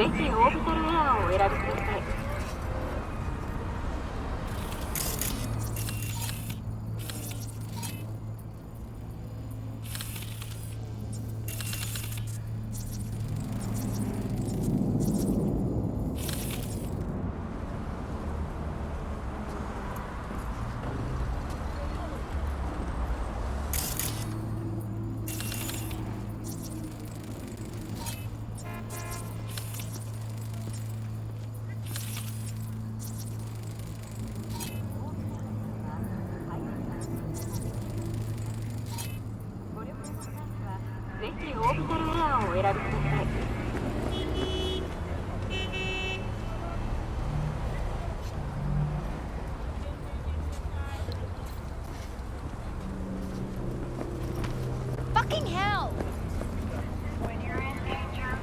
ぜひオービタルエアーをお選びください。ぜひオービタルエアーをお選びください。Fucking hell! When you're in danger,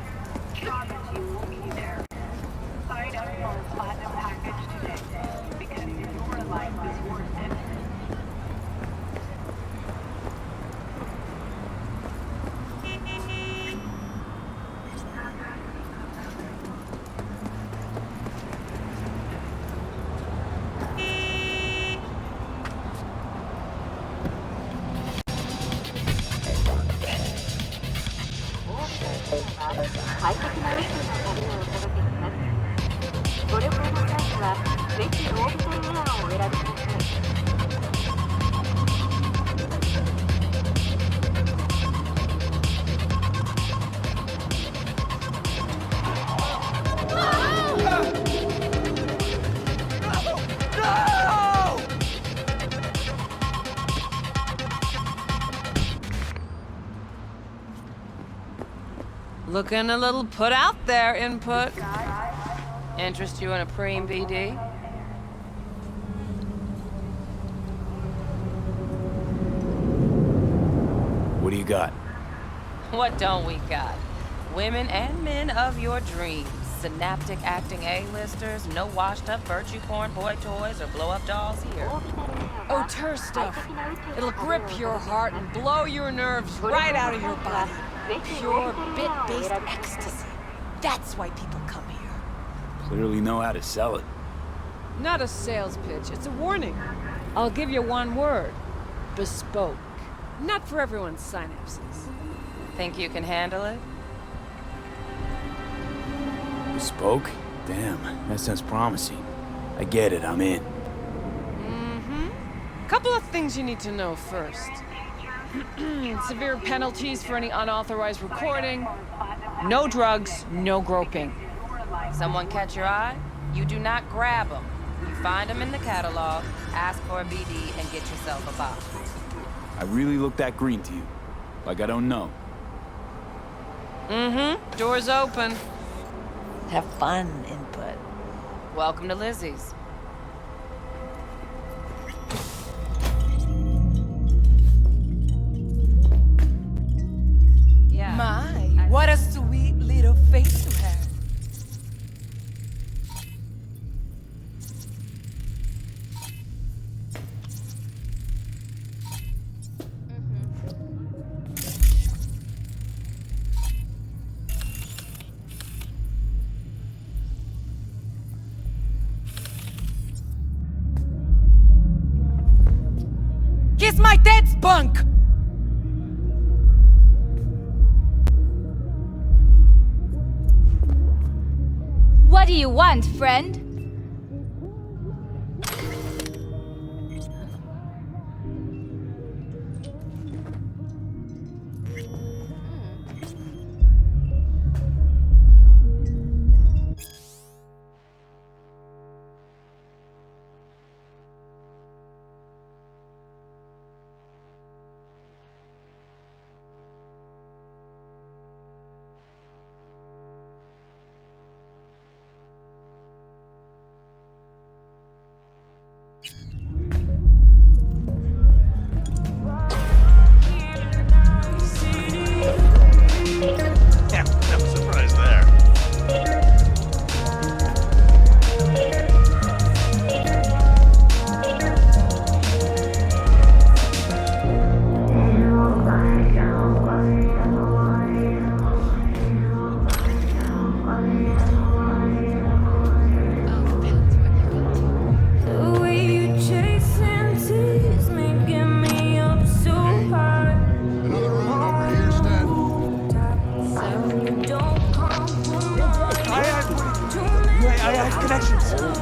promise you will be there. Sign up for a platinum package today, because your life is worth it. Looking a little put out there, input. Interest you in a preem BD? What do you got? What don't we got? Women and men of your dreams. Synaptic acting A-listers, no washed-up virtue porn boy toys or blow-up dolls here. Auteur stuff. It'll grip your heart and blow your nerves right out of your body. Pure bit-based ecstasy. That's why people come here. Clearly know how to sell it. Not a sales pitch, it's a warning. I'll give you one word. Bespoke. Not for everyone's synapses. Think you can handle it? Bespoke? Damn, that sounds promising. I get it, I'm in. Couple of things you need to know first. Severe penalties for any unauthorized recording. No drugs, no groping. Someone catch your eye? You do not grab them. You find them in the catalog, ask for a BD, and get yourself a box. I really look that green to you. Like I don't know. Door's open. Have fun, input. Welcome to Lizzie's. Yeah. My, what a sweet little face you have. Kiss my dead spunk! What do you want, friend? connections.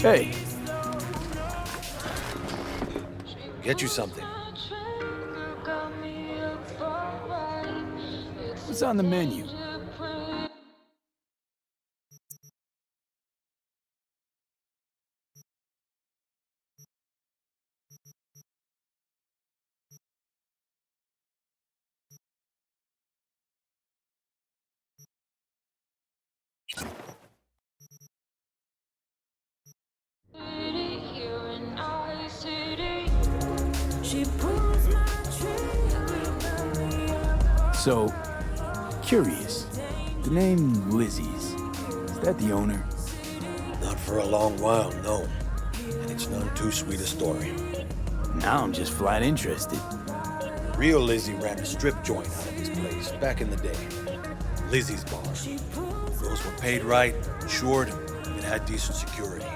Hey, Get you something. what's on the menu? So, curious. The name Lizzie's. Is that the owner? Not for a long while, no. And it's none too sweet a story. Now I'm just flat interested. Real Lizzie ran a strip joint out of this place back in the day. Lizzie's bar. Girls were paid right, insured, and had decent security.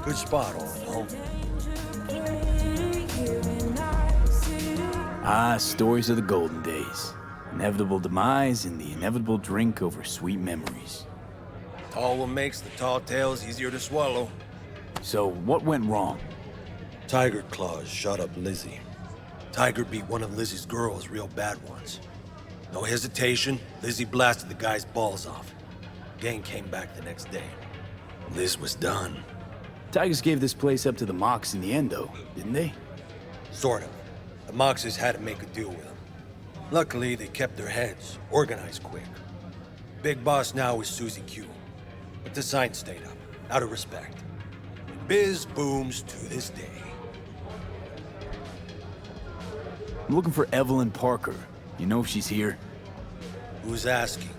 Good spot, all in all. Ah, stories of the golden days. Inevitable demise and the inevitable drink over sweet memories. All what makes the tall tales easier to swallow. So, what went wrong? Tiger Claws shot up Lizzie. Tiger beat one of Lizzie's girls real bad once. No hesitation, Lizzie blasted the guy's balls off. Gang came back the next day. Liz was done. Tigers gave this place up to the Mox in the end, though, didn't they? Sort of. The Moxes had to make a deal with them. Luckily, they kept their heads, organized quick. Big boss now is Susie Q. But the sign stayed up, out of respect. Biz booms to this day. I'm looking for Evelyn Parker. You know if she's here? Who's asking?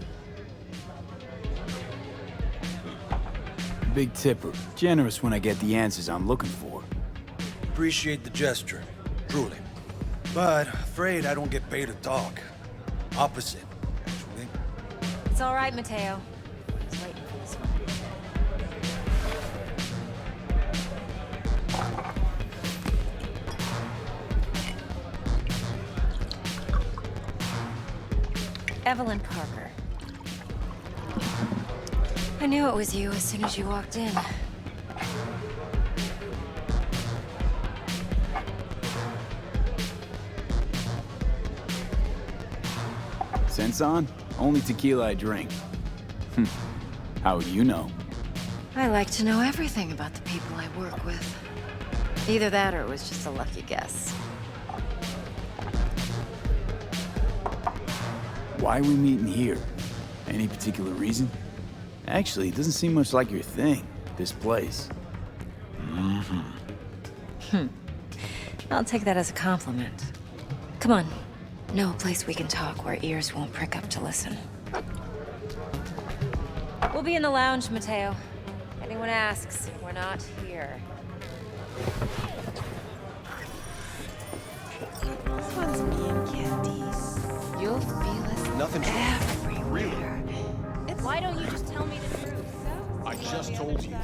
Big tipper. Generous when I get the answers I'm looking for. Appreciate the gesture, truly. But afraid I don't get paid to talk. Opposite, actually. It's all right, Mateo. I was waiting for this one. Evelyn Parker. I knew it was you as soon as you walked in. Sense on? Only tequila I drink. How would you know? I like to know everything about the people I work with. Either that or it was just a lucky guess. Why are we meeting here? Any particular reason? Actually, it doesn't seem much like your thing, this place. I'll take that as a compliment. Come on. Know a place we can talk where ears won't prick up to listen. We'll be in the lounge, Mateo. Anyone asks, we're not here. This one's me and candies. You'll feel it Nothing everywhere. Why don't you just tell me the truth? I just told you.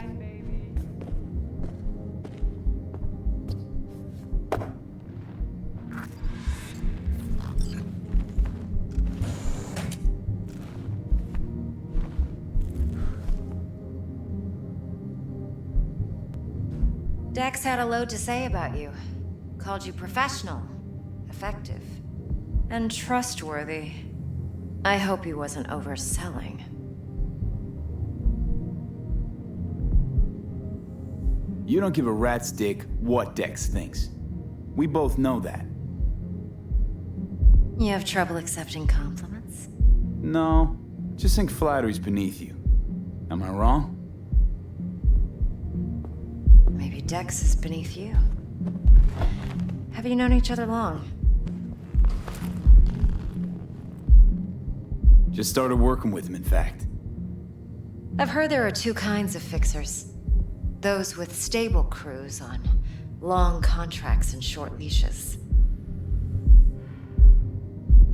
Dex had a load to say about you. Called you professional, effective, and trustworthy. I hope he wasn't overselling. You don't give a rat's dick what Dex thinks. We both know that. You have trouble accepting compliments? No, just think flattery's beneath you. Am I wrong? Maybe Dex is beneath you. Have you known each other long? Just started working with him, in fact. I've heard there are two kinds of fixers. Those with stable crews on long contracts and short leashes.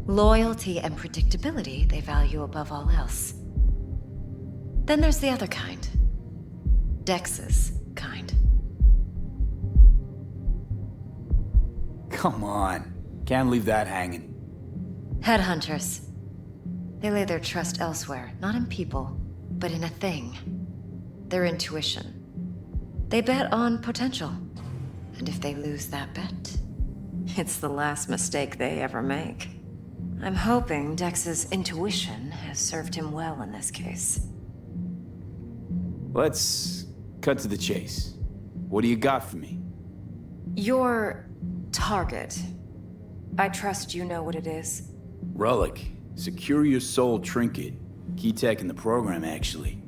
Loyalty and predictability they value above all else. Then there's the other kind. Dex's kind. Come on. Can't leave that hanging. Headhunters. They lay their trust elsewhere, not in people, but in a thing. Their intuition. They bet on potential. And if they lose that bet, it's the last mistake they ever make. I'm hoping Dex's intuition has served him well in this case. Let's cut to the chase. What do you got for me? Your target. I trust you know what it is. Relic. Secure your soul trinket. Key tech in the program, actually.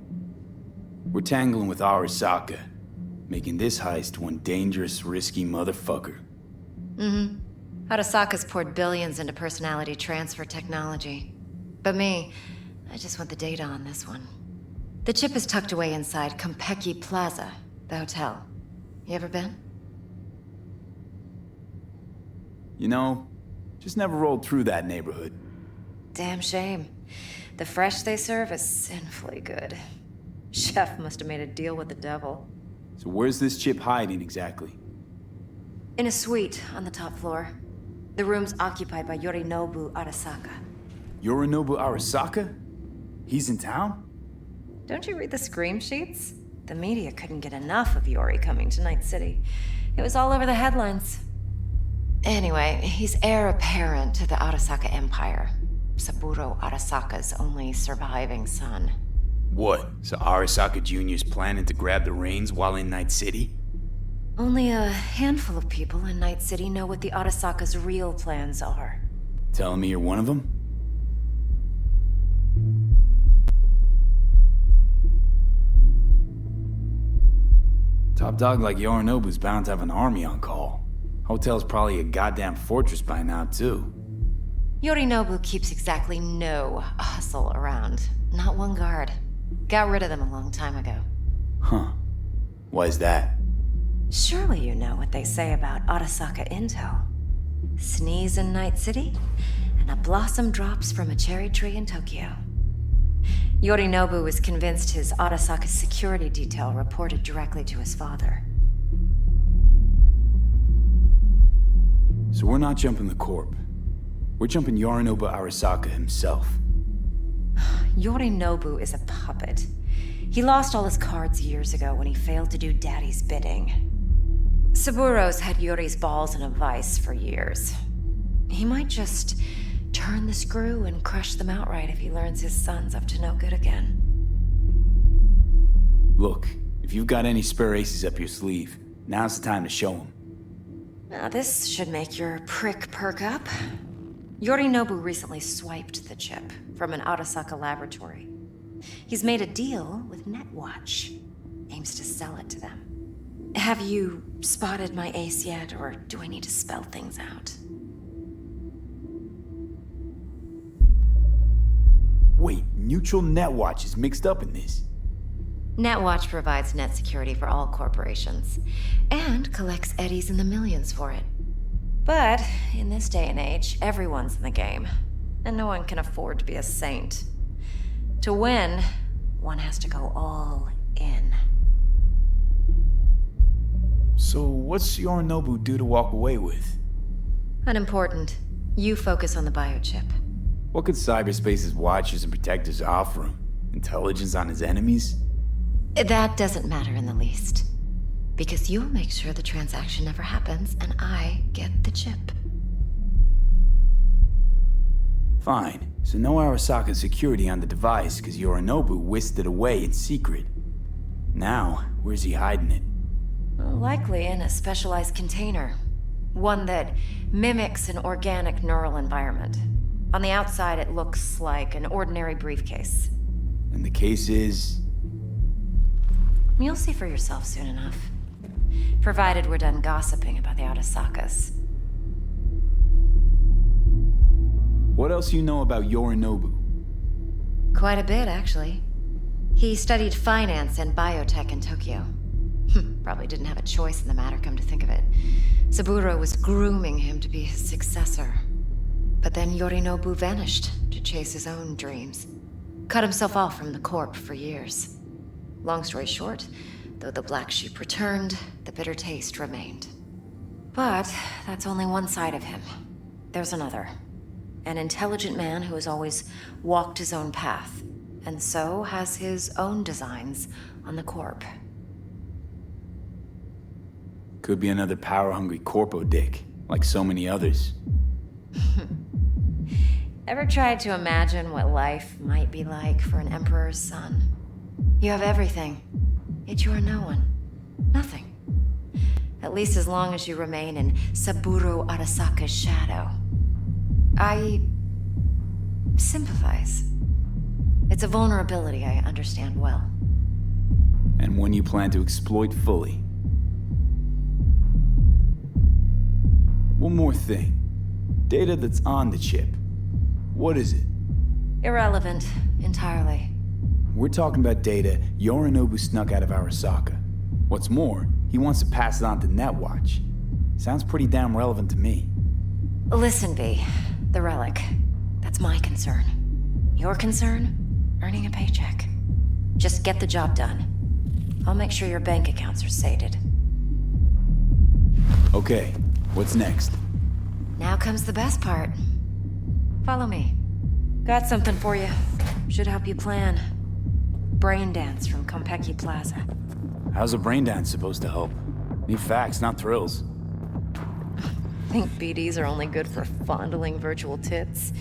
We're tangling with Arasaka, making this heist one dangerous, risky motherfucker. Mm-hmm. Arasaka's poured billions into personality transfer technology. But me, I just want the data on this one. The chip is tucked away inside Konpeki Plaza, the hotel. You ever been? You know, just never rolled through that neighborhood. Damn shame. The fresh they serve is sinfully good. Chef must have made a deal with the devil. So where's this chip hiding exactly? In a suite on the top floor. The room's occupied by Yorinobu Arasaka. Yorinobu Arasaka? He's in town? Don't you read the scream sheets? The media couldn't get enough of Yori coming to Night City. It was all over the headlines. Anyway, he's heir apparent to the Arasaka Empire. Saburo Arasaka's only surviving son. What? So Arasaka Jr.'s planning to grab the reins while in Night City? Only a handful of people in Night City know what the Arasaka's real plans are. Telling me you're one of them? Top dog like Yorinobu's bound to have an army on call. Hotel's probably a goddamn fortress by now, too. Yorinobu keeps exactly no hustle around. Not one guard. Got rid of them a long time ago. Huh. Why is that? Surely you know what they say about Arasaka intel. Sneeze in Night City, and a blossom drops from a cherry tree in Tokyo. Yorinobu was convinced his Arasaka security detail reported directly to his father. So we're not jumping the Corp. We're jumping Yorinobu Arasaka himself. Yorinobu is a puppet. He lost all his cards years ago when he failed to do Daddy's bidding. Saburo's had Yori's balls in a vice for years. He might just turn the screw and crush them outright if he learns his son's up to no good again. Look, if you've got any spare aces up your sleeve, now's the time to show them. Now this should make your prick perk up. Yorinobu recently swiped the chip from an Arasaka laboratory. He's made a deal with Netwatch. Aims to sell it to them. Have you spotted my ace yet, or do I need to spell things out? Wait, Neutral Netwatch is mixed up in this. Netwatch provides net security for all corporations, and collects eddies in the millions for it. But in this day and age, everyone's in the game, and no one can afford to be a saint. To win, one has to go all in. So what's Yorinobu due to walk away with? Unimportant. You focus on the biochip. What could cyberspace's watchers and protectors offer him? Intelligence on his enemies? That doesn't matter in the least. Because you'll make sure the transaction never happens, and I get the chip. Fine. So no Arasaka security on the device, because Yorinobu whisked it away in secret. Now, where's he hiding it? Well, likely in a specialized container. One that mimics an organic neural environment. On the outside, it looks like an ordinary briefcase. And the case is... You'll see for yourself soon enough. Provided we're done gossiping about the Arasakas. What else you know about Yorinobu? Quite a bit, actually. He studied finance and biotech in Tokyo. Probably didn't have a choice in the matter, come to think of it. Saburo was grooming him to be his successor. But then Yorinobu vanished to chase his own dreams. Cut himself off from the Corp for years. Long story short, Though the black sheep returned, the bitter taste remained. But that's only one side of him. There's another. An intelligent man who has always walked his own path, and so has his own designs on the Corp. Could be another power-hungry corpo dick, like so many others. Ever tried to imagine what life might be like for an emperor's son? You have everything, yet you are no one. Nothing. At least as long as you remain in Saburo Arasaka's shadow. I sympathize. It's a vulnerability I understand well. And one you plan to exploit fully. One more thing. Data that's on the chip. What is it? Irrelevant, entirely. We're talking about data Yorinobu snuck out of Arasaka. What's more, he wants to pass it on to Netwatch. Sounds pretty damn relevant to me. Listen, V. The relic. That's my concern. Your concern? Earning a paycheck. Just get the job done. I'll make sure your bank accounts are sated. Okay, what's next? Now comes the best part. Follow me. Got something for you. Should help you plan. Brain dance from Konpeki Plaza. How's a brain dance supposed to help? Need facts, not thrills. Think BDs are only good for fondling virtual tits?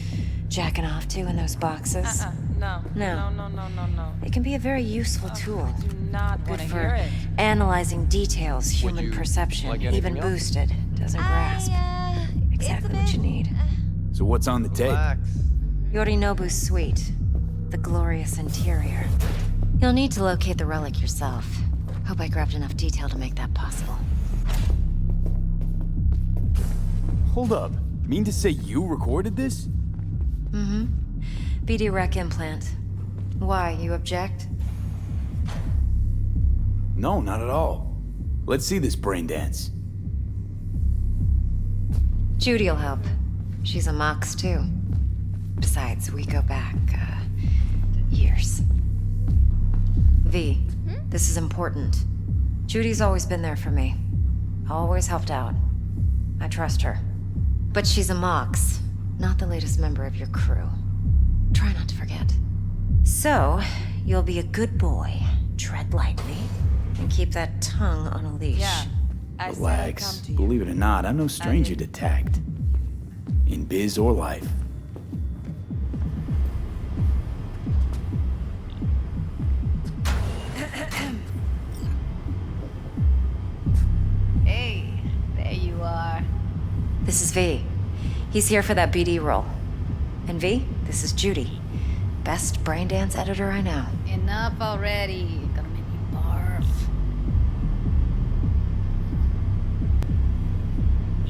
Jacking off to in those boxes? No. No. No. It can be a very useful tool. I do not Good want to for hear it. analyzing details human you perception, like even anything else? boosted, doesn't grasp. Exactly what you need. So what's on the tape? Relax. Yorinobu's suite. The glorious interior. You'll need to locate the relic yourself. Hope I grabbed enough detail to make that possible. Hold up. Mean to say you recorded this? Mm-hmm. BD Rec implant. Why, you object? No, not at all. Let's see this brain dance. Judy'll help. She's a Mox, too. Besides, we go back, years. V, this is important. Judy's always been there for me. Always helped out. I trust her. But she's a Mox, not the latest member of your crew. Try not to forget. So, you'll be a good boy, tread lightly, and keep that tongue on a leash. Yeah. I said I'd Relax. come to you. Believe it or not, I'm no stranger to tact. In biz or life. Hey, there you are. This is V. He's here for that BD role. And V, this is Judy. Best brain dance editor I know. Enough already. Gonna make me barf.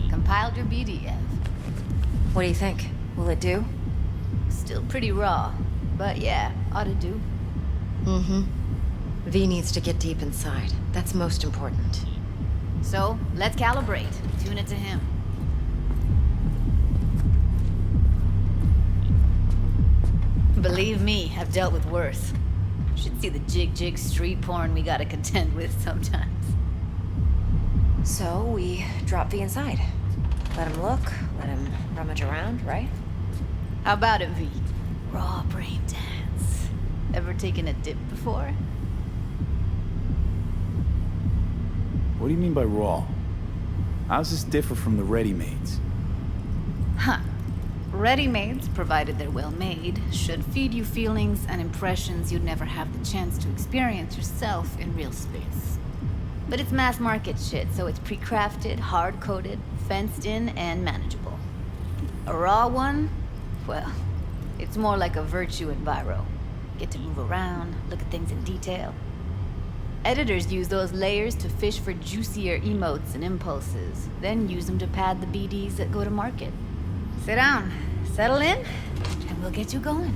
Compiled your BDF. What do you think? Will it do? Still pretty raw, but yeah, ought to do. Mm-hmm. V needs to get deep inside. That's most important. So, let's calibrate. Tune it to him. Believe me, I've dealt with worse. Should see the jig street porn we gotta contend with sometimes. So we drop V inside. Let him look, let him rummage around, right? How about it, V? Raw brain dance. Ever taken a dip before? What do you mean by raw? How's this differ from the ready-mades? Huh. Ready-mades, provided they're well made, should feed you feelings and impressions you'd never have the chance to experience yourself in real space. But it's mass market shit, so it's pre-crafted, hard-coded, fenced in, and manageable. A raw one? Well, it's more like a virtue enviro. Get to move around, look at things in detail. Editors use those layers to fish for juicier emotes and impulses, then use them to pad the BDs that go to market. Sit down, settle in, and we'll get you going.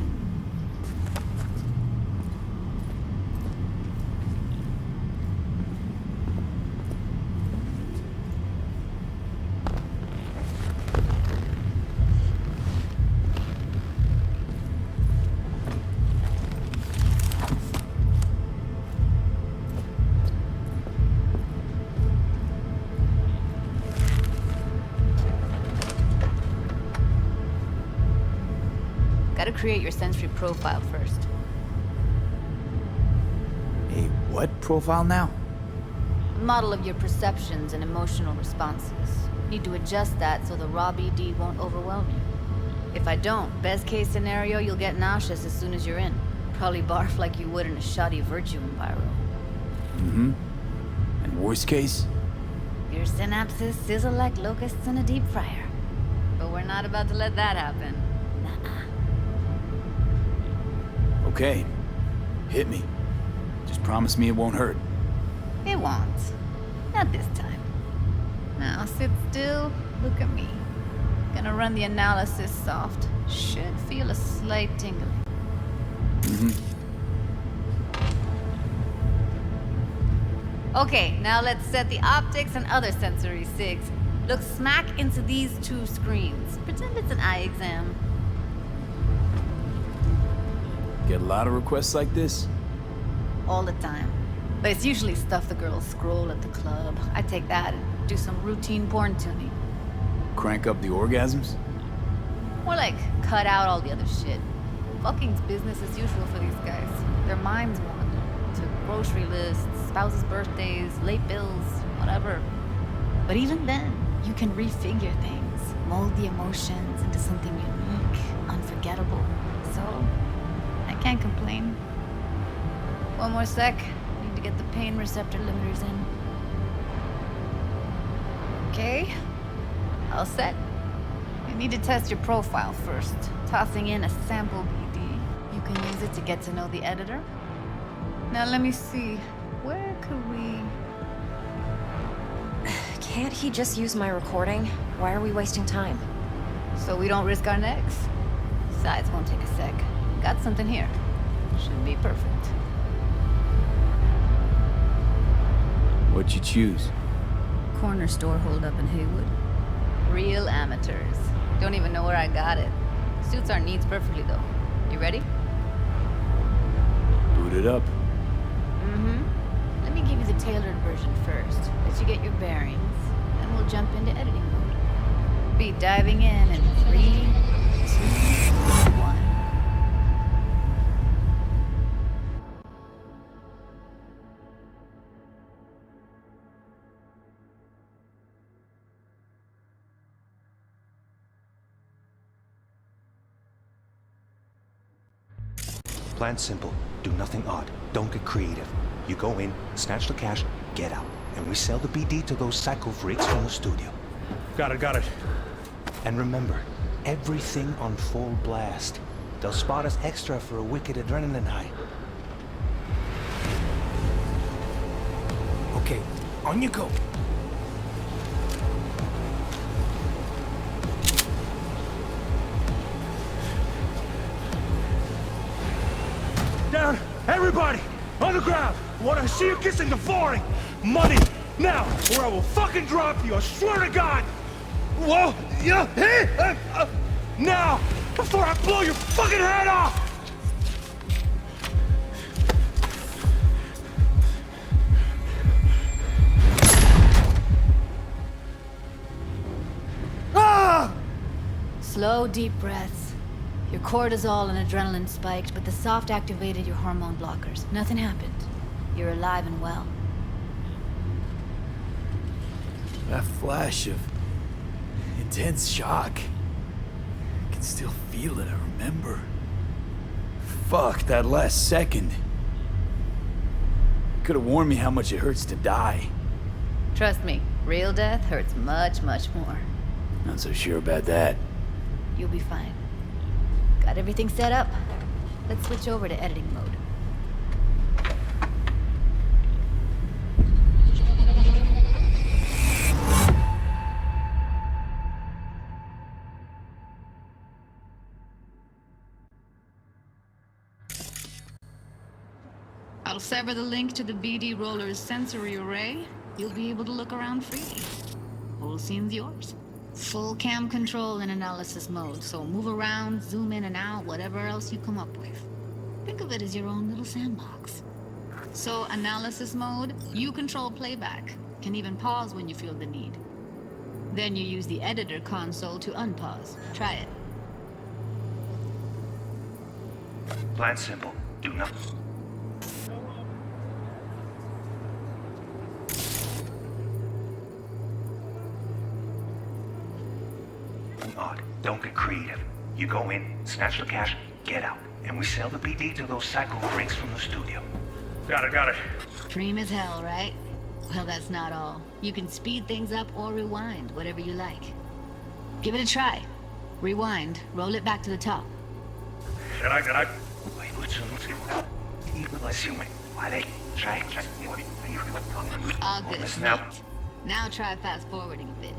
Gotta create your sensory profile first. A what profile now? Model of your perceptions and emotional responses. Need to adjust that so the raw BD won't overwhelm you. If I don't, best case scenario, you'll get nauseous as soon as you're in. Probably barf like you would in a shoddy virtue enviro. Mm-hmm. And worst case? Your synapses sizzle like locusts in a deep fryer. But we're not about to let that happen. Nuh-uh. Okay. Hit me. Just promise me it won't hurt. It won't. Not this time. Now sit still, look at me. Gonna run the analysis soft. Should feel a slight tingling. Mm-hmm. Okay, now let's set the optics and other sensory sigs. Look smack into these two screens. Pretend it's an eye exam. Get a lot of requests like this? All the time. But it's usually stuff the girls scroll at the club. I take that and do some routine porn tuning. Crank up the orgasms? More like cut out all the other shit. Fucking's business as usual for these guys. Their minds wander to grocery lists, spouses' birthdays, late bills, whatever. But even then, you can refigure things, mold the emotions into something unique, unforgettable. So, I can't complain. One more sec. Need to get the pain receptor limiters in. Okay. All set. You need to test your profile first. Tossing in a sample BD. You can use it to get to know the editor. Now let me see. Where could we... Can't he just use my recording? Why are we wasting time? So we don't risk our necks? Besides, won't take a sec. Got something here. Should be perfect. What'd you choose? Corner store holdup in Haywood. Real amateurs. Don't even know where I got it. Suits our needs perfectly, though. You ready? Boot it up. Mm-hmm. Let me give you the tailored version first. Let you get your bearings. Then we'll jump into editing mode. Be diving in 3, 2, 1. Plan simple. Do nothing odd. Don't get creative. You go in, snatch the cash, get out. And we sell the BD to those psycho freaks from the studio. Got it. And remember, everything on full blast. They'll spot us extra for a wicked adrenaline high. Okay, on you go. Down! Everybody! On the ground! Want to see you kissing the flooring! Money! Now! Or I will fucking drop you! I swear to God! Whoa! Yeah! Hey! Now! Before I blow your fucking head off! Ah! Slow, deep breaths. Your cortisol and adrenaline spiked, but the soft activated your hormone blockers. Nothing happened. You're alive and well. That flash of intense shock. I can still feel it, I remember. Fuck, that last second. Could have warned me how much it hurts to die. Trust me, real death hurts much, much more. Not so sure about that. You'll be fine. Got everything set up? Let's switch over to editing mode. I'll sever the link to the BD Roller's sensory array. You'll be able to look around freely. Whole scene's yours. Full cam control in analysis mode, so move around, zoom in and out, whatever else you come up with. Think of it as your own little sandbox. So analysis mode, you control playback. Can even pause when you feel the need. Then you use the editor console to unpause. Try it. Plan simple. Do nothing. Odd. Don't get creative. You go in, snatch the cash, get out, and we sell the BD to those psycho freaks from the studio. Got it. Cream as hell, right? Well, that's not all. You can speed things up or rewind, whatever you like. Give it a try. Rewind, roll it back to the top. Can I? All good. Now try fast forwarding a bit.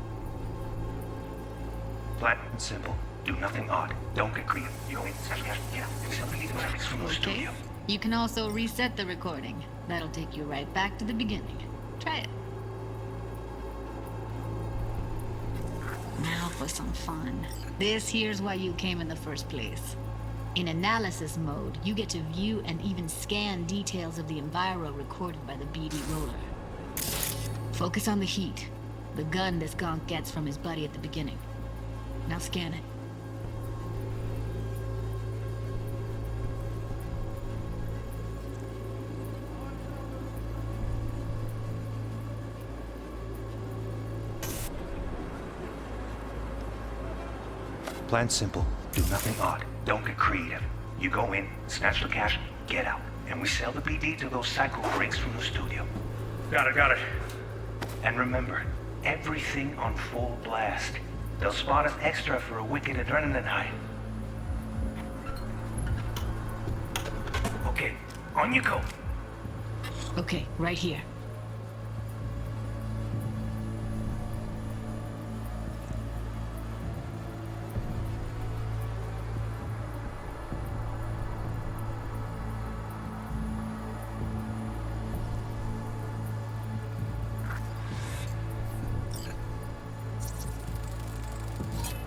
Flat and simple. Do nothing odd. Don't get creative. You go in, snatch the cash, get out, and we sell the BD to those freaks from the Okay. studio. You can also reset the recording. That'll take you right back to the beginning. Try it. Now for some fun. This here's why you came in the first place. In analysis mode, you get to view and even scan details of the enviro recorded by the BD roller. Focus on the heat, the gun this gonk gets from his buddy at the beginning. Now scan it. Plan simple. Do nothing odd. Don't get creative. You go in, snatch the cash, get out, and we sell the BD to those psycho freaks from the studio. Got it. And remember, everything on full blast. They'll spot us extra for a wicked adrenaline high. Okay, on you go. Okay, right here.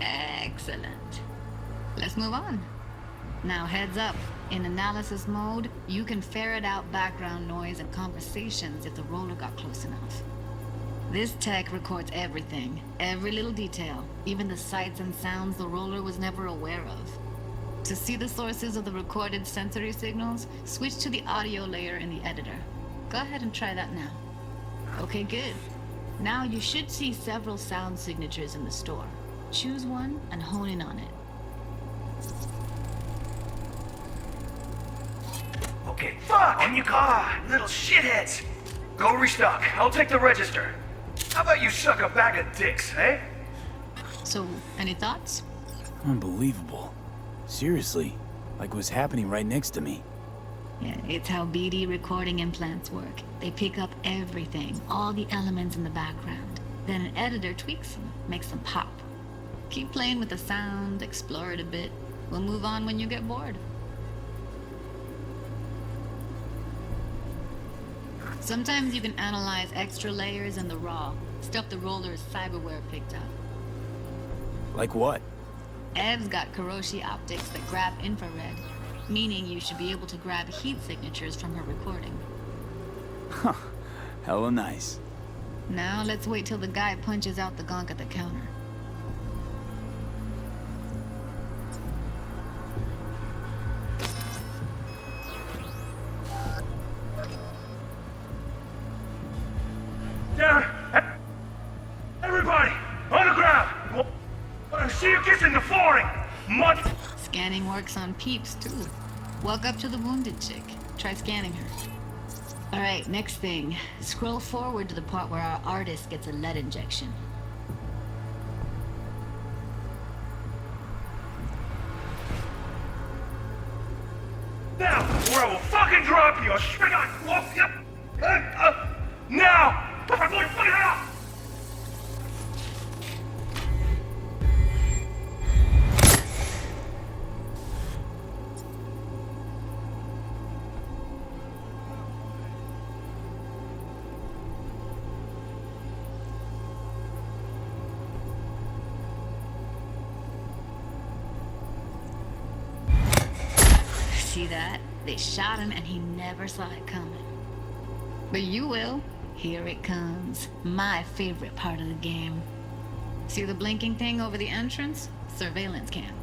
Excellent. Let's move on. Now heads up. In analysis mode, you can ferret out background noise and conversations if the roller got close enough. This tech records everything, every little detail, even the sights and sounds the roller was never aware of. To see the sources of the recorded sensory signals, switch to the audio layer in the editor. Go ahead and try that now. Okay, good. Now you should see several sound signatures in the store. Choose one and hone in on it. Okay, fuck! On your car, little shitheads! Go restock. I'll take the register. How about you suck a bag of dicks, eh? So, any thoughts? Unbelievable. Seriously, like it was happening right next to me. Yeah, it's how BD recording implants work. They pick up everything, all the elements in the background. Then an editor tweaks them, makes them pop. Keep playing with the sound, explore it a bit. We'll move on when you get bored. Sometimes you can analyze extra layers in the raw, stuff the roller's cyberware picked up. Like what? Ev's got Kiroshi optics that grab infrared, meaning you should be able to grab heat signatures from her recording. Huh. Hella nice. Now let's wait till the guy punches out the gonk at the counter. Down! Everybody! On the ground! I see you kissing the flooring! Mud! Scanning works on peeps, too. Walk up to the wounded chick. Try scanning her. Alright, next thing. Scroll forward to the part where our artist gets a lead injection. Now, or I will fucking drop you! Now! I'm going to fucking out! See that? They shot him and he never saw it coming. But you will. Here it comes. My favorite part of the game. See the blinking thing over the entrance? Surveillance cam.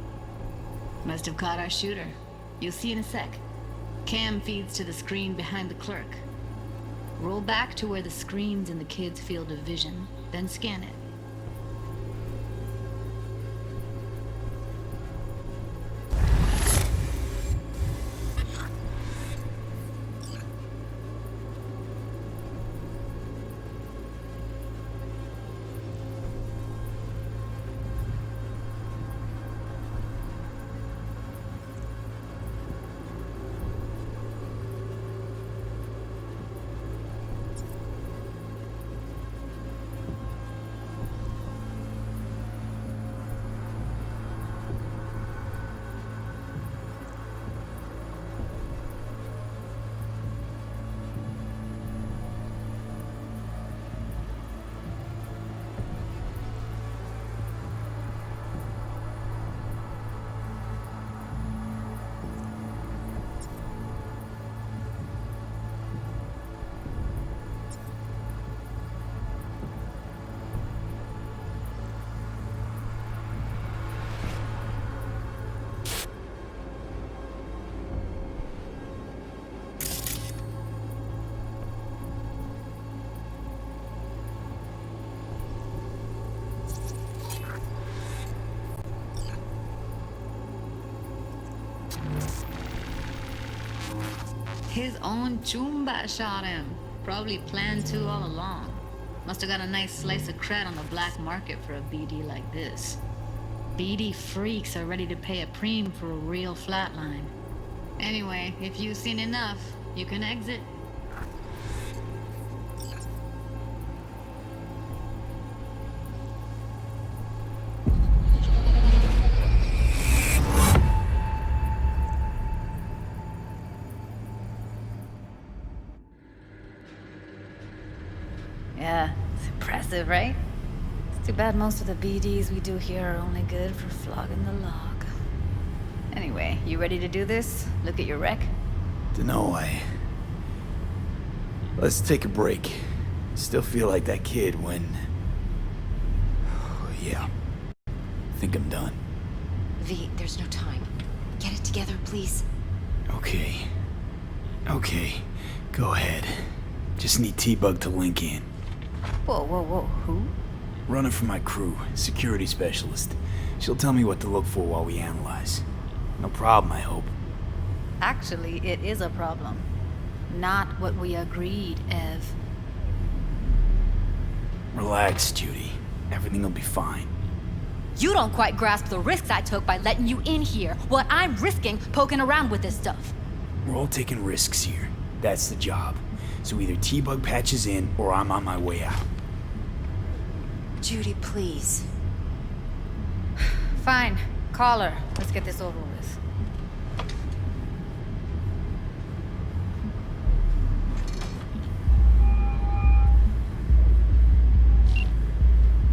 Must have caught our shooter. You'll see in a sec. Cam feeds to the screen behind the clerk. Roll back to where the screen's in the kid's field of vision, then scan it. His own Chumba shot him. Probably planned to all along. Must have got a nice slice of cred on the black market for a BD like this. BD freaks are ready to pay a preem for a real flatline. Anyway, if you've seen enough, you can exit. Yeah, it's impressive, right? It's too bad most of the BDs we do here are only good for flogging the log. Anyway, you ready to do this? Look at your wreck? Dunno, Let's take a break. Still feel like that kid when... Yeah. Think I'm done. V, there's no time. Get it together, please. Okay. Go ahead. Just need T-Bug to link in. Whoa, who? Running for my crew, security specialist. She'll tell me what to look for while we analyze. No problem, I hope. Actually, it is a problem. Not what we agreed, Ev. Relax, Judy. Everything will be fine. You don't quite grasp the risks I took by letting you in here. What I'm risking poking around with this stuff. We're all taking risks here. That's the job. So either T-Bug patches in, or I'm on my way out. Judy, please. Fine. Call her. Let's get this over with.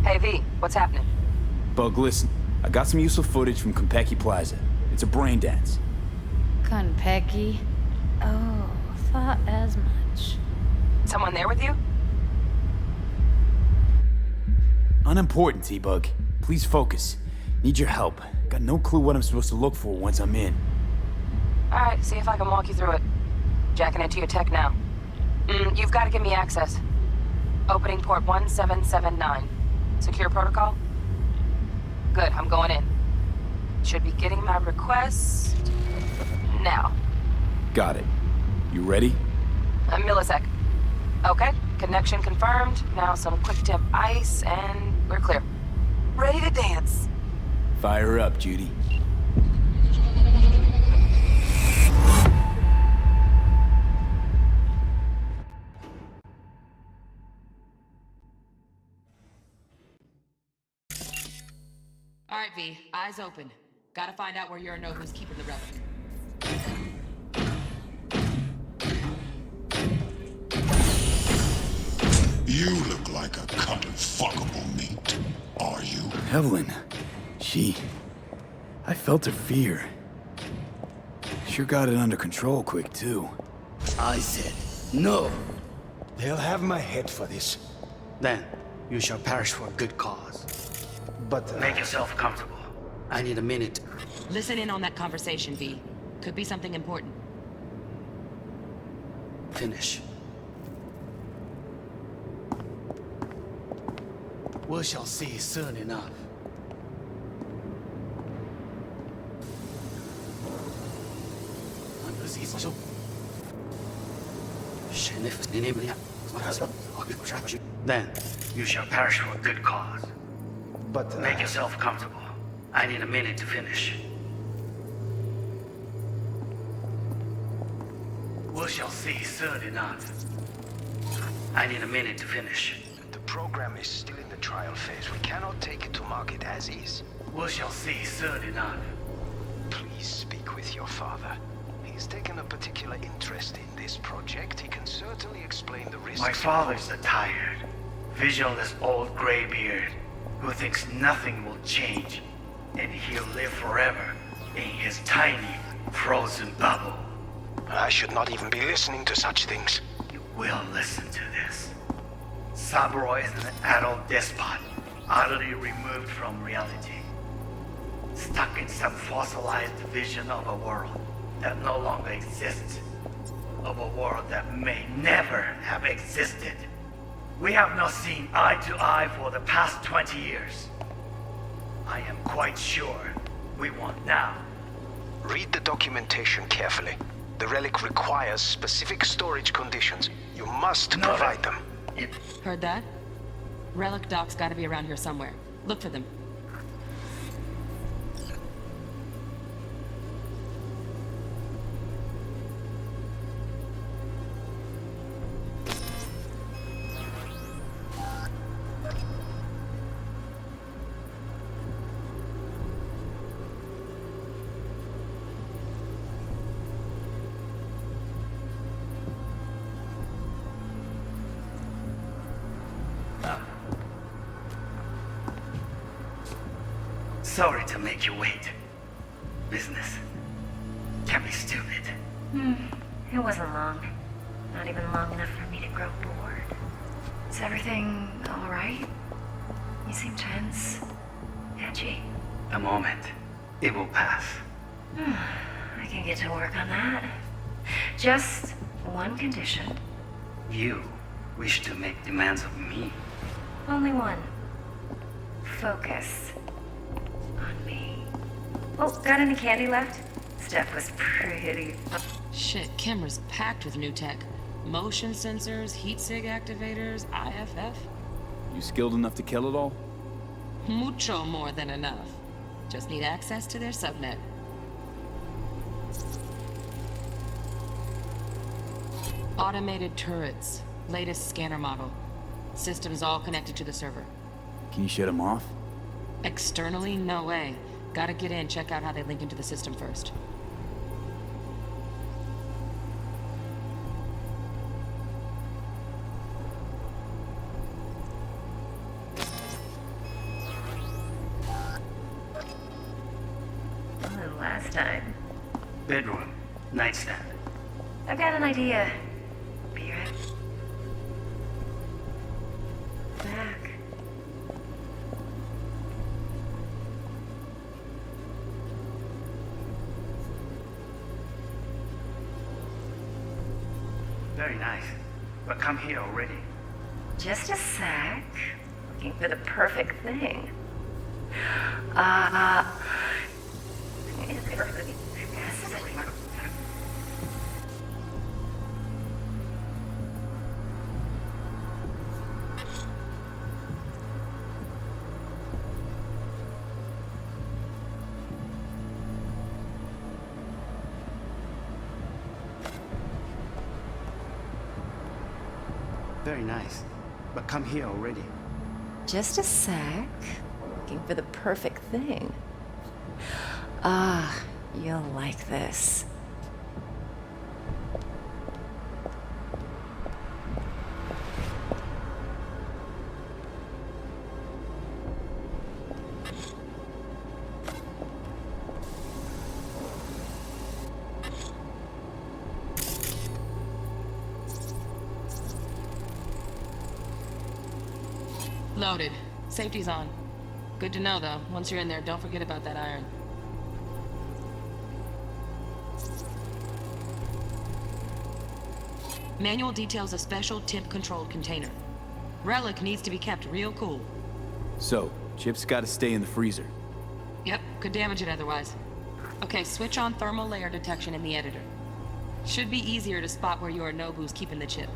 Hey, V, what's happening? Bug, listen. I got some useful footage from Konpeki Plaza. It's a brain dance. Konpeki? Oh, thought as much. Someone there with you? Unimportant, T-Bug. Please focus. Need your help. Got no clue what I'm supposed to look for once I'm in. Alright, see if I can walk you through it. Jacking into your tech now. You've got to give me access. Opening port 1779. Secure protocol? Good, I'm going in. Should be getting my request... now. Got it. You ready? A millisec. Okay, connection confirmed. Now some quick tip ice, and we're clear. Ready to dance. Fire up, Judy. All right, V, eyes open. Gotta find out where Yorinobu's keeping the relic. You look like a cut of fuckable meat. Are you? Evelyn. I felt her fear. Sure got it under control quick, too. I said, no. They'll have my head for this. Then, you shall perish for a good cause. But make yourself comfortable. I need a minute. Listen in on that conversation, V. Could be something important. Finish. We shall see soon enough. Then, you shall perish for a good cause. But, Make yourself comfortable. I need a minute to finish. We shall see soon enough. I need a minute to finish. The program is still in the trial phase. We cannot take it to market as is. We shall see soon enough. Please speak with your father. He's taken a particular interest in this project. He can certainly explain the risks. My father's a tired, visionless old graybeard who thinks nothing will change, and he'll live forever in his tiny, frozen bubble. I should not even be listening to such things. You will listen to this. Saburo is an adult despot, utterly removed from reality. Stuck in some fossilized vision of a world that no longer exists. Of a world that may never have existed. We have not seen eye to eye for the past 20 years. I am quite sure we won't now. Read the documentation carefully. The relic requires specific storage conditions. You must provide them. Heard that? Relic docs gotta be around here somewhere. Look for them. Sorry to make you wait. Business can be stupid. It wasn't long. Not even long enough for me to grow bored. Is everything alright? You seem tense. Edgy. A moment. It will pass. I can get to work on that. Just one condition. You wish to make demands of me. Only one. Focus. On me. Oh, got any candy left? Stuff was pretty Shit, camera's packed with new tech. Motion sensors, heat sig activators, IFF. You skilled enough to kill it all? Mucho more than enough. Just need access to their subnet. Automated turrets. Latest scanner model. Systems all connected to the server. Can you shut them off? Externally, no way. Gotta get in, check out how they link into the system first. last time. Bedroom. Nightstand. I've got an idea. Be right back. Very nice. But come here already. Just a sec. Looking for the perfect thing. Very nice. But come here already. Just a sec. Looking for the perfect thing. You'll like this. Loaded. Safety's on. Good to know, though. Once you're in there, don't forget about that iron. Manual details a special temp-controlled container. Relic needs to be kept real cool. So, Chip's gotta stay in the freezer. Yep, could damage it otherwise. Okay, switch on thermal layer detection in the editor. Should be easier to spot where Yorinobu's keeping the chip.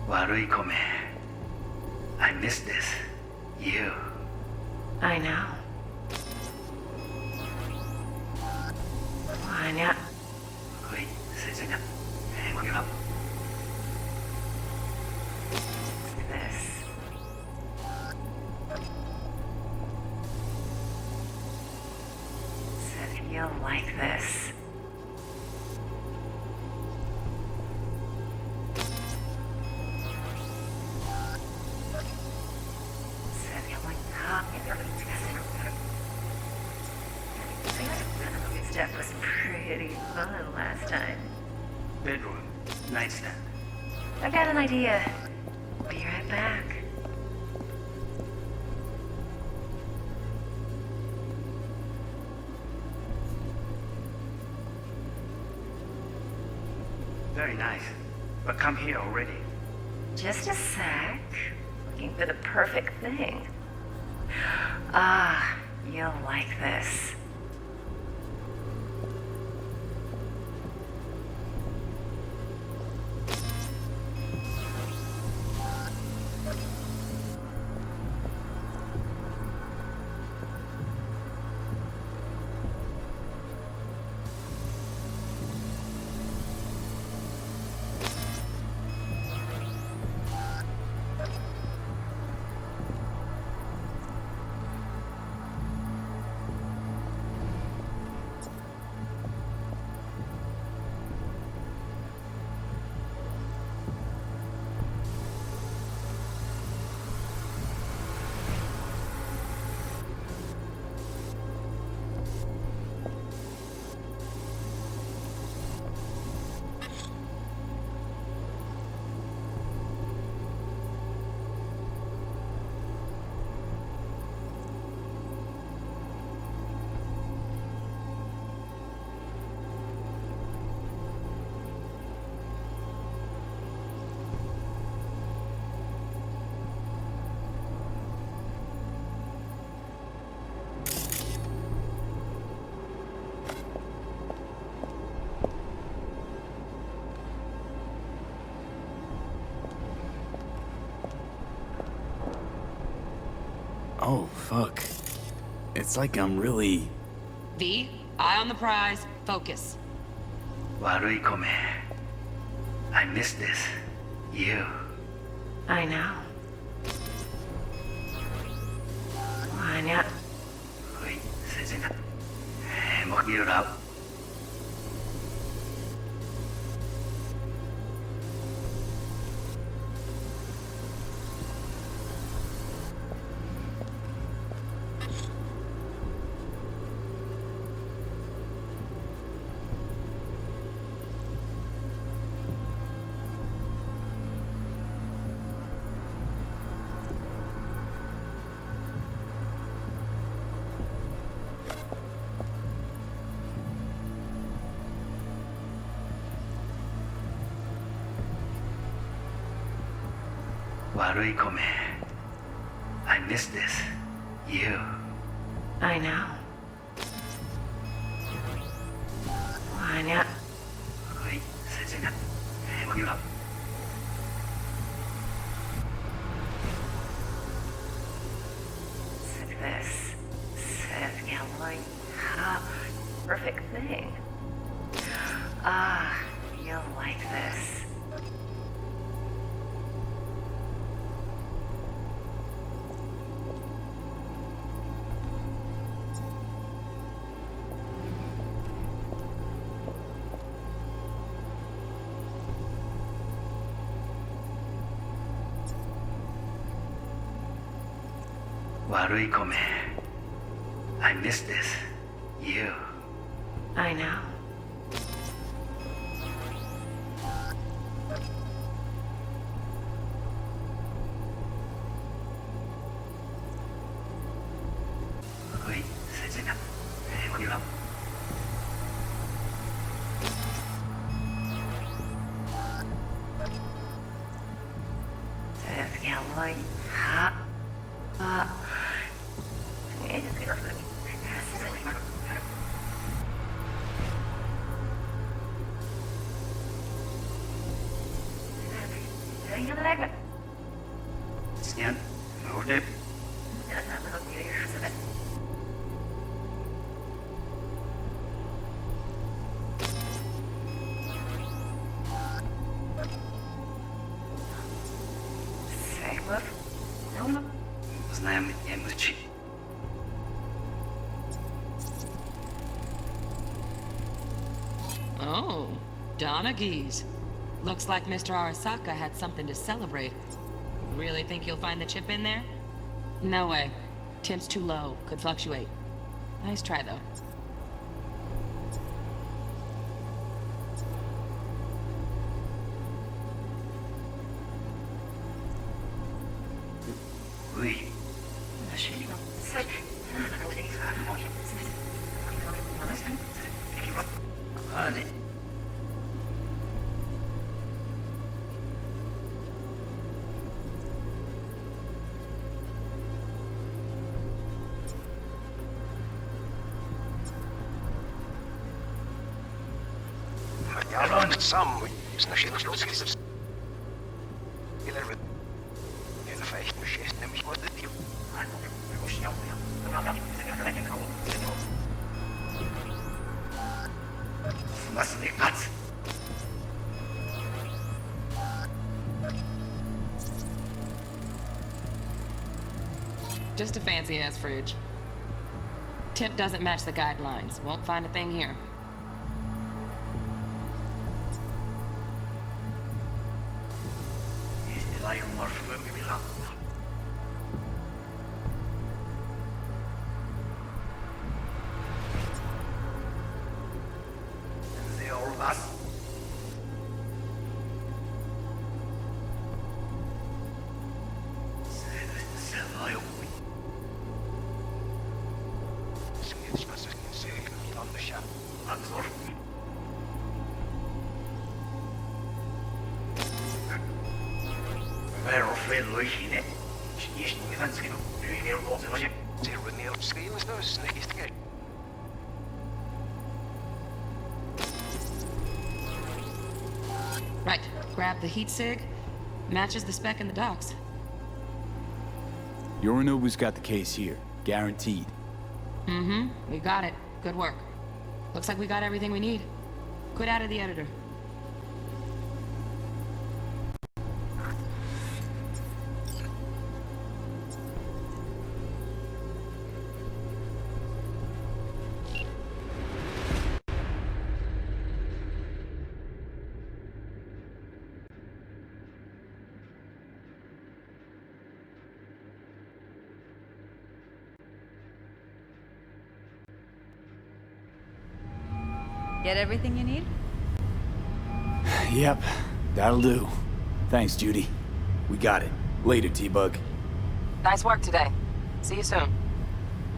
Warui-kome. I miss this. You. I know. Wanya. Wait, 세상에. Give up. This. Said you'll like this. Stuff was pretty fun last time. Bedroom. Nightstand. I've got an idea. Be right back. Very nice. But come here already. Just a sec. Looking for the perfect thing. Ah, you'll like this. Oh, fuck. It's like I'm really... V, eye on the prize, focus. Warui-kome. I miss this. You. I know. Wanya. Wait, 세상에. 먹이라. 悪い米. I miss this. You. I know. 아니야. Wait, 세진아. 해보기로. This. Perfect thing. You'll like this.悪い米. I miss this. You. I know. Wait, 세진아. 해보기로. Stand. Hold it. Знаем емличи. Oh, Donaghy's. Looks like Mr. Arasaka had something to celebrate. Really think you'll find the chip in there? No way. Temp's too low. Could fluctuate. Nice try, though. Oui. Allez. Some значит, русский или vielleicht beschäftigt nämlich вот это. Was nicht Platz. Just a fancy-ass fridge. Temp doesn't match the guidelines. Won't find a thing here. Right. Grab the heat sig. Matches the spec in the docks. Yorinobu's got the case here. Guaranteed. Mm-hmm. We got it. Good work. Looks like we got everything we need. Quit out of the editor. Get everything you need? Yep, that'll do. Thanks, Judy. We got it. Later, T-Bug. Nice work today. See you soon.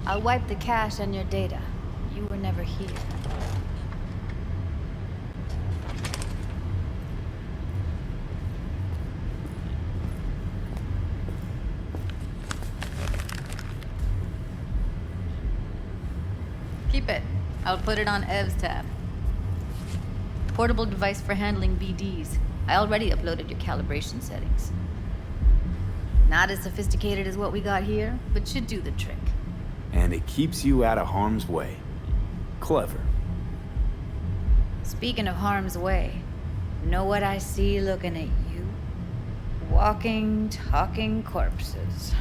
I'll wipe the cache and your data. You were never here. Keep it. I'll put it on Ev's tab. Portable device for handling BDs. I already uploaded your calibration settings. Not as sophisticated as what we got here, but should do the trick. And it keeps you out of harm's way. Clever. Speaking of harm's way, know what I see looking at you? Walking, talking corpses.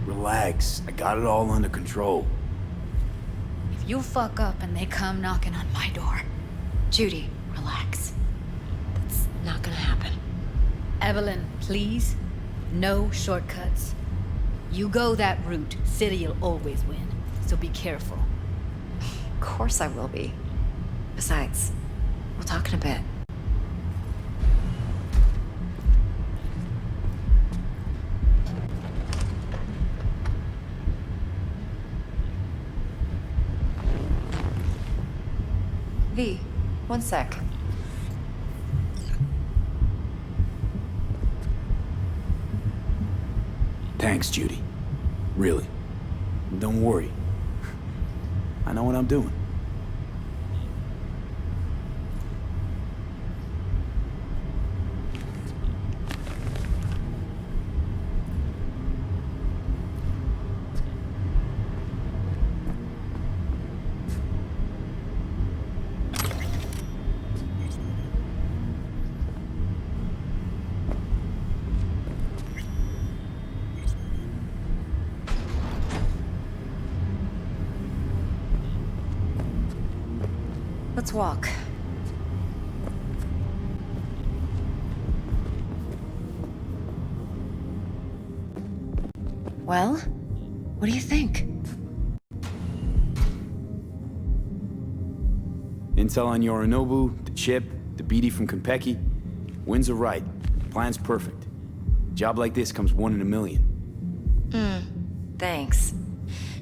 Relax, I got it all under control. If you fuck up and they come knocking on my door. Judy, relax. That's not gonna happen. Evelyn, please. No shortcuts. You go that route, City'll always win. So be careful. Of course I will be. Besides, we'll talk in a bit. V, one sec. Thanks, Judy. Really. Don't worry. I know what I'm doing. Let's walk. Well, what do you think? Intel on Yorinobu, the chip, the BD from Konpeki. Winds are right. Plan's perfect. Job like this comes 1 in a million. Thanks.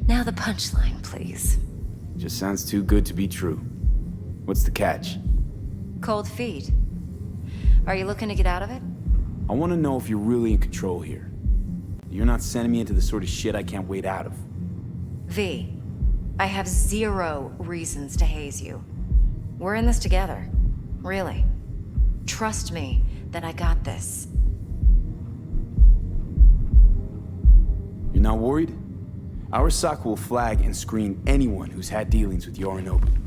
Now the punchline, please. Just sounds too good to be true. What's the catch? Cold feet. Are you looking to get out of it? I want to know if you're really in control here. You're not sending me into the sort of shit I can't wait out of. V, I have 0 reasons to haze you. We're in this together. Really. Trust me that I got this. You're not worried? Our SOC will flag and screen anyone who's had dealings with Yorinobu.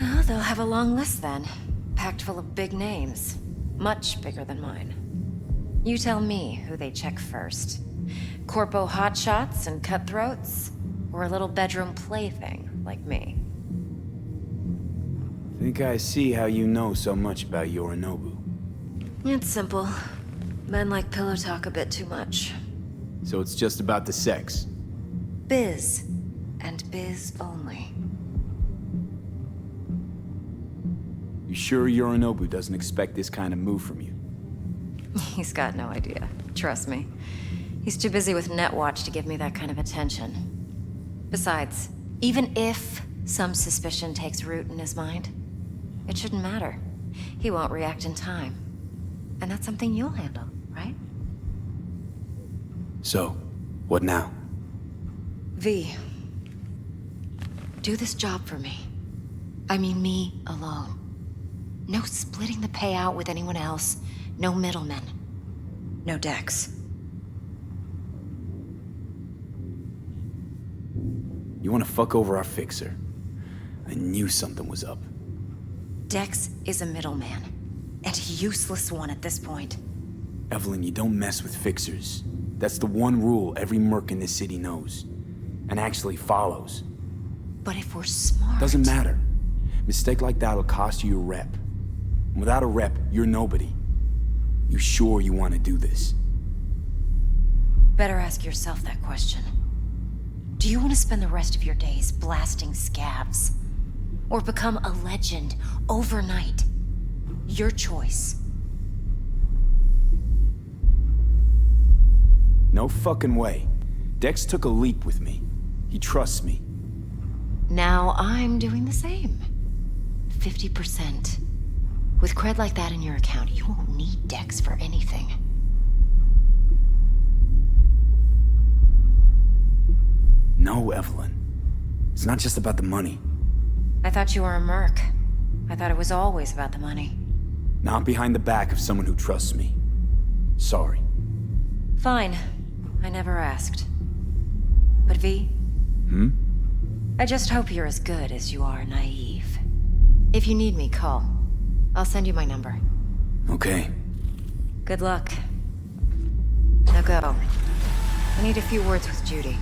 Oh, they'll have a long list then. Packed full of big names. Much bigger than mine. You tell me who they check first. Corpo hotshots and cutthroats? Or a little bedroom plaything like me? Think I see how you know so much about Yorinobu. It's simple. Men like pillow talk a bit too much. So it's just about the sex? Biz. And biz only. You sure Yorinobu doesn't expect this kind of move from you? He's got no idea. Trust me. He's too busy with Netwatch to give me that kind of attention. Besides, even if some suspicion takes root in his mind, it shouldn't matter. He won't react in time. And that's something you'll handle, right? So, what now? V, do this job for me. I mean me alone. No splitting the payout with anyone else. No middlemen. No Dex. You want to fuck over our fixer? I knew something was up. Dex is a middleman. And a useless one at this point. Evelyn, you don't mess with fixers. That's the one rule every merc in this city knows. And actually follows. But if we're smart... Doesn't matter. Mistake like that'll cost you your rep. And without a rep, you're nobody. You sure you want to do this? Better ask yourself that question. Do you want to spend the rest of your days blasting scabs? Or become a legend overnight? Your choice. No fucking way. Dex took a leap with me. He trusts me. Now I'm doing the same. 50%. With cred like that in your account, you won't need Dex for anything. No, Evelyn. It's not just about the money. I thought you were a merc. I thought it was always about the money. Not behind the back of someone who trusts me. Sorry. Fine. I never asked. But V? I just hope you're as good as you are naive. If you need me, call. I'll send you my number. Okay. Good luck. Now go. I need a few words with Judy.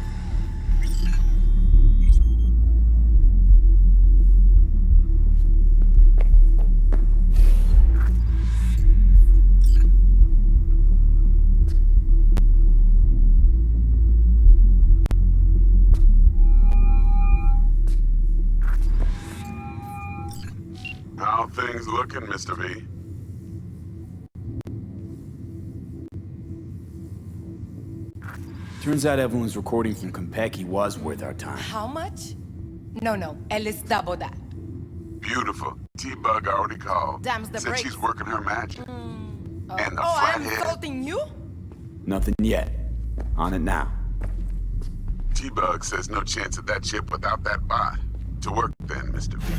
How things looking, Mr. V? Turns out Evelyn's recording from Konpeki was worth our time. How much? No, at least double that. Beautiful. T-Bug already called. Damns the Said brakes. she's working her magic. And the I'm flathead. insulting you? Nothing yet. On it now. T-Bug says no chance of that ship without that bot. To work then, Mr. V.